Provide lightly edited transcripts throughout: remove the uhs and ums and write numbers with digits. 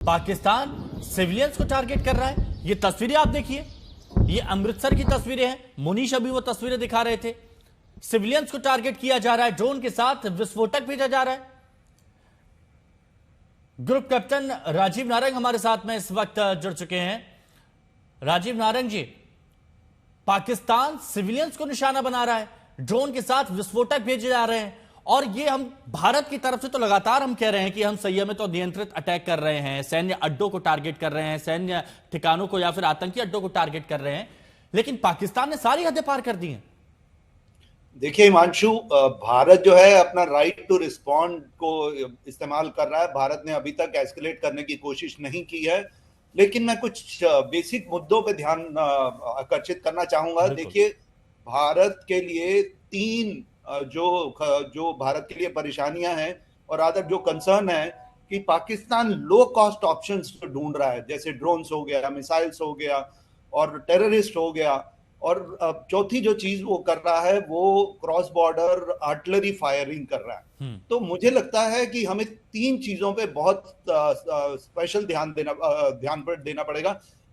Pakistan civilians को target कर रहा है। ये तस्वीरें आप देखिए, ये अमृतसर की तस्वीरें हैं। मुनीश अभी वो तस्वीरें दिखा रहे थे। सिविलियंस को टारगेट किया जा रहा है, ड्रोन के साथ विस्फोटक भेजा जा रहा है। ग्रुप कैप्टन राजीव नारंग हमारे साथ में इस वक्त जुड़ चुके हैं। राजीव नारंग जी, पाकिस्तान सिविलियंस को निशाना बना रहा है, ड्रोन के साथ विस्फोटक भेजे जा रहे हैं, और ये हम भारत की तरफ से तो लगातार हम कह रहे हैं कि हम संयमित तो नियंत्रित अटैक कर रहे हैं, सैन्य अड्डों को टारगेट कर रहे हैं, सैन्य ठिकानों को या फिर आतंकी अड्डों को टारगेट कर रहे हैं, लेकिन पाकिस्तान ने सारी हदें पार कर दी हैं। देखिए हिमांशु, भारत जो है अपना राइट टू रिस्पॉन्ड को इस्तेमाल कर रहा है। भारत ने अभी तक एस्केलेट करने की कोशिश नहीं की है, लेकिन मैं कुछ बेसिक मुद्दों पे ध्यान आकर्षित करना चाहूंगा। देखिए, भारत के लिए तीन जो भारत के लिए परेशानियां हैं और आदर जो कंसर्न है कि पाकिस्तान लो कॉस्ट ऑप्शंस ढूंढ रहा है, जैसे ड्रोन्स हो गया, मिसाइल्स हो गया और टेररिस्ट हो गया, और चौथी जो चीज वो कर रहा है वो क्रॉस बॉर्डर आर्टिलरी फायरिंग कर रहा है। तो मुझे लगता है कि हमें तीन चीजों पे बहुत स्पेशल ध्यान देना पड़ेगा।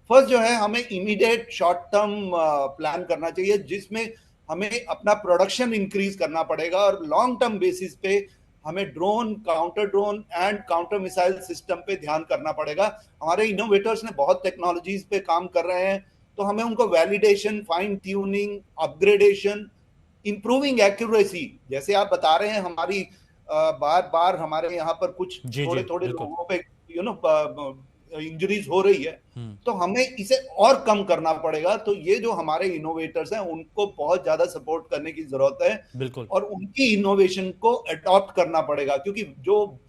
फर्स्ट जो है, हमें इमीडिएट शॉर्ट टर्म प्लान करना चाहिए, जिसमें हमें अपना प्रोडक्शन इंक्रीज करना पड़ेगा, और लॉन्ग टर्म बेसिस पे हमें drone, counter drone and counter missile system पे ध्यान करना पड़ेगा। हमारे इनोवेटर्स ने बहुत टेक्नोलॉजीज पे काम कर रहे हैं, तो हमें उनको validation, fine tuning, upgradation, improving accuracy, जैसे आप बता रहे हैं हमारी बार बार हमारे यहाँ पर कुछ थोड़े थोड़े लोगों पे इंजरीज हो रही है, तो हमें इसे और कम करना पड़ेगा। तो ये जो हमारे इनोवेटर्स हैं उनको बहुत ज्यादा सपोर्ट करने की जरूरत है, और उनकी इनोवेशन को अडॉप्ट करना पड़ेगा, क्योंकि जो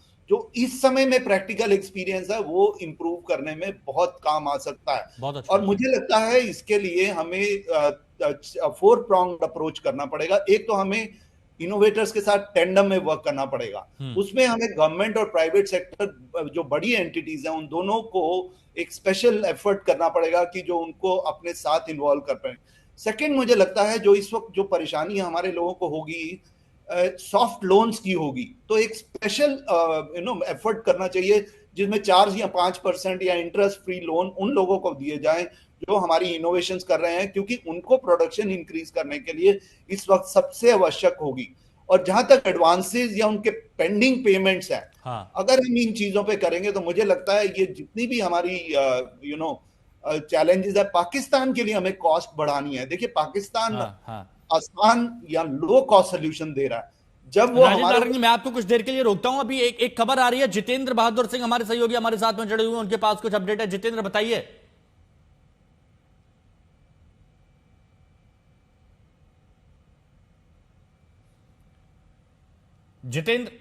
इस समय में प्रैक्टिकल एक्सपीरियंस है वो इंप्रूव करने में बहुत काम आ सकता है। और मुझे लगता है इसके लिए हमें 4 pronged अप्रोच करना पड़ेगा। एक तो हमें इनोवेटर्स के साथ टेंडम में वर्क करना पड़ेगा, उसमें हमें गवर्नमेंट और प्राइवेट सेक्टर जो बड़ी एंटिटीज हैं उन दोनों को एक स्पेशल एफर्ट करना पड़ेगा कि जो उनको अपने साथ इन्वॉल्व कर पाए। सेकंड, मुझे लगता है जो इस वक्त जो परेशानी हमारे लोगों को होगी, सॉफ्ट लोन्स की होगी, तो एक स्पेशल एफर्ट करना चाहिए जिसमें 4 या 5% या इंटरेस्ट फ्री लोन उन लोगों को दिए जाएं जो हमारी इनोवेशंस कर रहे हैं, क्योंकि उनको प्रोडक्शन इंक्रीज करने के लिए इस वक्त सबसे आवश्यक होगी। और जहां तक एडवांसेस या उनके पेंडिंग पेमेंट्स हैं, अगर हम इन चीजों पे करेंगे तो मुझे लगता है ये जितनी भी हमारी चैलेंजेस है, पाकिस्तान के लिए हमें कॉस्ट बढ़ानी है। देखिए, पाकिस्तान आसान या लो कॉस्ट सोल्यूशन दे रहा है। जब वो हमारे, मैं आपको कुछ देर के लिए रोकता हूं। अभी एक खबर आ रही है, जितेंद्र बहादुर सिंह हमारे सहयोगी हमारे साथ में जुड़े हुए हैं, उनके पास कुछ अपडेट है। जितेंद्र, बताइए। जितेंद्र,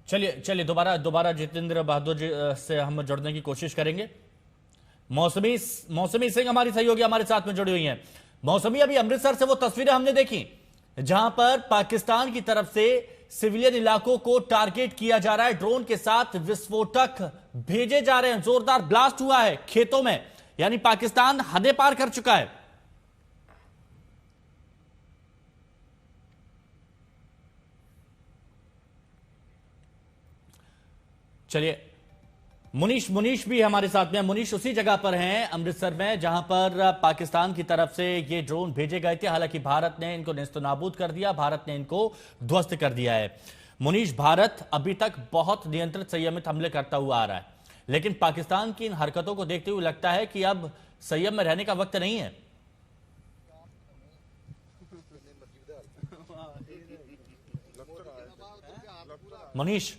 चलिए दोबारा जितेंद्र बहादुर जी से हम जुड़ने की कोशिश करेंगे। मौसमी सिंह हमारी सहयोगी हमारे साथ में जुड़ी हुई हैं। मौसमी, अभी अमृतसर से वो तस्वीरें हमने देखी जहां पर पाकिस्तान की तरफ से सिविलियन इलाकों को टारगेट किया जा रहा है, ड्रोन के साथ विस्फोटक भेजे जा रहे हैं, जोरदार ब्लास्ट हुआ है खेतों में, यानी पाकिस्तान हदें पार कर चुका है। चलिए, मुनीश भी हमारे साथ में। मुनीश उसी जगह पर हैं अमृतसर में जहां पर पाकिस्तान की तरफ से ये ड्रोन भेजे गए थे। हालांकि भारत ने इनको नेस्तनाबूद कर दिया, भारत ने इनको ध्वस्त कर दिया है। मुनीश, भारत अभी तक बहुत नियंत्रित, संयमित हमले करता हुआ आ रहा है, लेकिन पाकिस्तान की इन हरकतों को देखते हुए लगता है कि अब संयम में रहने का वक्त नहीं है। मुनीश,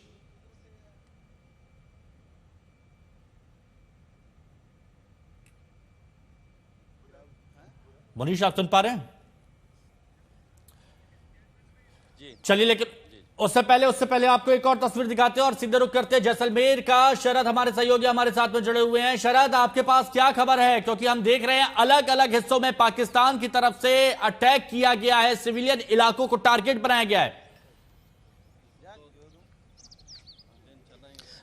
आप सुन पा रहे हैं? चलिए, लेकिन उससे पहले आपको एक और तस्वीर दिखाते हैं और सीधे रुक करते हैं जैसलमेर का। शरद हमारे सहयोगी हमारे साथ में जुड़े हुए हैं। शरद, आपके पास क्या खबर है? क्योंकि हम देख रहे हैं अलग अलग हिस्सों में पाकिस्तान की तरफ से अटैक किया गया है, सिविलियन इलाकों को टारगेट बनाया गया है।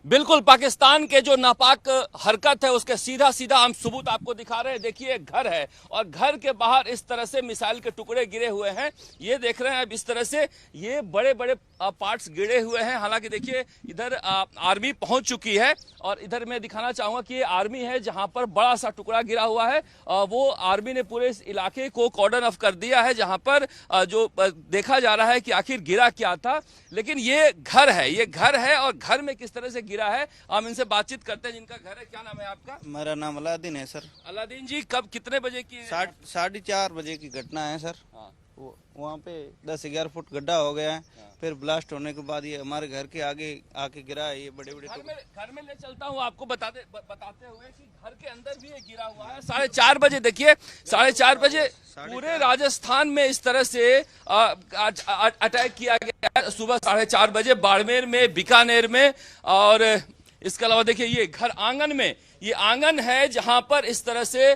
बिल्कुल पाकिस्तान के जो नापाक हरकत है उसके सीधा सीधा हम सबूत आपको दिखा रहे हैं। देखिए घर है और घर के बाहर इस तरह से मिसाइल के टुकड़े गिरे हुए हैं। ये देख रहे हैं अब इस तरह से ये बड़े बड़े पार्ट्स गिरे हुए हैं। हालांकि देखिए इधर आर्मी पहुंच चुकी है और इधर मैं दिखाना चाहूंगा कि ये आर्मी है जहां पर बड़ा सा टुकड़ा गिरा हुआ है। वो आर्मी ने पूरे इस इलाके को कॉर्डन ऑफ कर दिया है जहां पर जो देखा जा रहा है कि आखिर गिरा क्या था। लेकिन ये घर है और घर में किस तरह से गिरा है हम इनसे बातचीत करते हैं जिनका घर है। क्या नाम है आपका? मेरा नाम अलादीन है सर। अलादीन जी कब कितने बजे की? 4:30 बजे की घटना है सर। हाँ। वहाँ पे 10-11 फुट गड्ढा हो गया है। फिर ब्लास्ट होने के बाद ये हमारे घर के आगे आके गिरा है। ये बड़े बड़े घर में ले चलता हूँ आपको बताते हुए कि घर के अंदर भी ये गिरा हुआ है। 4:30 बजे देखिए 4:30 बजे पूरे राजस्थान में इस तरह से अटैक किया गया है। सुबह 4:30 बजे बाड़मेर में, बीकानेर में और इसके अलावा देखिए ये घर आंगन में, ये आंगन है जहां पर इस तरह से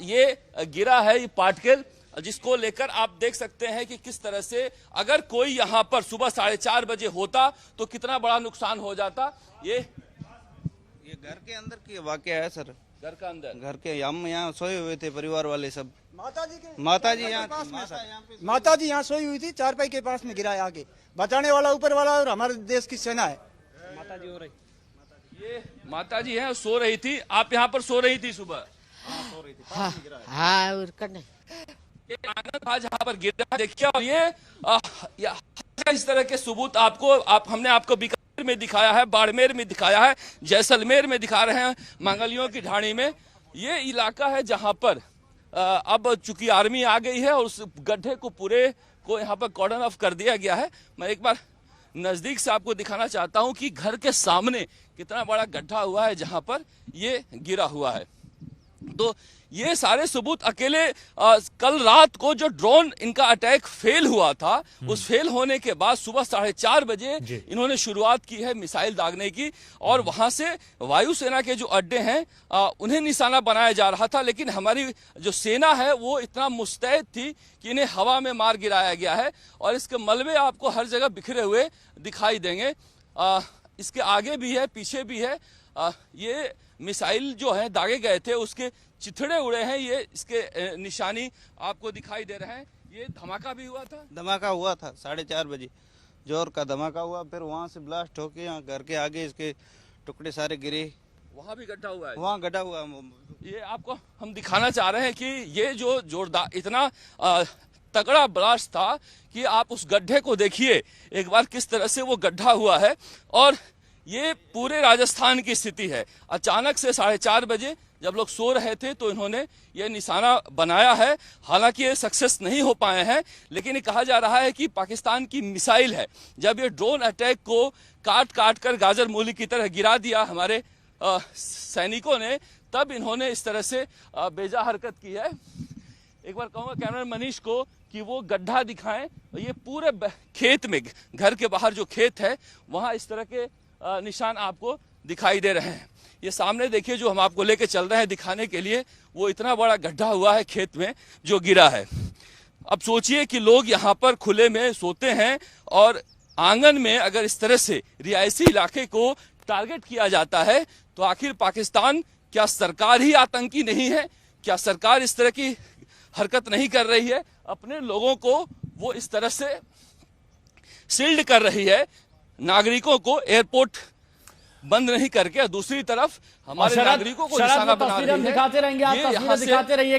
ये गिरा है ये पार्टिकल, जिसको लेकर आप देख सकते हैं कि किस तरह से अगर कोई यहां पर सुबह 4:30 बजे होता तो कितना बड़ा नुकसान हो जाता। ये घर के अंदर की वाकया है सर। घर का अंदर, घर के हम यहाँ सोए हुए थे परिवार वाले सब। माता जी यहाँ सोई हुई थी। चारपाई के पास में गिरा है आगे। बचाने वाला ऊपर वाला और हमारे देश की सेना है। माताजी हो रही, ये माताजी है सो रही थी। आप यहाँ पर सो रही थी सुबह? सो रही थी। हाँ और करने ये आंगन था जहां पर गिरा। देखिए और ये इस तरह के सबूत हमने आपको बीकानेर में दिखाया है, बाड़मेर में दिखाया है, जैसलमेर में दिखा रहे हैं, मंगलियों की ढाणी में। ये इलाका है जहां पर अब चूंकि आर्मी आ गई है और उस गड्ढे को पूरे को यहाँ पर कॉर्डन ऑफ कर दिया गया है। मैं एक बार नजदीक से आपको दिखाना चाहता हूं कि घर के सामने कितना बड़ा गड्ढा हुआ है जहां पर ये गिरा हुआ है। तो ये सारे सबूत अकेले कल रात को जो ड्रोन इनका अटैक फेल हुआ था, उस फेल होने के बाद सुबह 4:30 बजे इन्होंने शुरुआत की है मिसाइल दागने की और वहां से वायुसेना के जो अड्डे हैं उन्हें निशाना बनाया जा रहा था। लेकिन हमारी जो सेना है वो इतना मुस्तैद थी कि इन्हें हवा में मार गिराया गया है और इसके मलबे आपको हर जगह बिखरे हुए दिखाई देंगे। इसके आगे भी है, पीछे भी है। ये मिसाइल जो है दागे गए थे उसके चिथड़े उड़े हैं। ये इसके निशानी आपको दिखाई दे रहे हैं। ये धमाका भी हुआ था। धमाका हुआ था 4:30 बजे जोर का धमाका हुआ। फिर वहाँ से ब्लास्ट होके यहाँ घर के आगे इसके टुकड़े सारे गिरे। वहाँ भी गड्ढा हुआ है। वहाँ गड्ढा हुआ। ये आपको हम दिखाना चाह रहे हैं कि ये जो जोरदार इतना तगड़ा ब्लास्ट था कि आप उस गड्ढे को देखिए एक बार किस तरह से वो गड्ढा हुआ है। और ये पूरे राजस्थान की स्थिति है। अचानक से 4:30 बजे जब लोग सो रहे थे तो इन्होंने ये निशाना बनाया है। हालांकि ये सक्सेस नहीं हो पाए हैं, लेकिन ये कहा जा रहा है कि पाकिस्तान की मिसाइल है। जब ये ड्रोन अटैक को काट काट कर गाजर मूली की तरह गिरा दिया हमारे सैनिकों ने, तब इन्होंने इस तरह से बेजा हरकत की है। एक बार कहूँगा कैमरा मनीष को कि वो गड्ढा दिखाएं। ये पूरे खेत में, घर के बाहर जो खेत है वहाँ इस तरह के निशान आपको दिखाई दे रहे हैं। ये सामने देखिए जो हम आपको लेके चल रहे हैं दिखाने के लिए, वो इतना बड़ा गड्ढा हुआ है खेत में जो गिरा है। अब सोचिए कि लोग यहाँ पर खुले में सोते हैं और आंगन में अगर इस तरह से रिहायशी इलाके को टारगेट किया जाता है तो आखिर पाकिस्तान, क्या सरकार ही आतंकी नहीं है? क्या सरकार इस तरह की हरकत नहीं कर रही है? अपने लोगों को वो इस तरह से शील्ड कर रही है, नागरिकों को एयरपोर्ट बंद नहीं करके दूसरी तरफ हमारे नागरिकों को निशाना बना रही है। दिखाते रहेंगे, आप तस्वीरें दिखाते रहिएगा।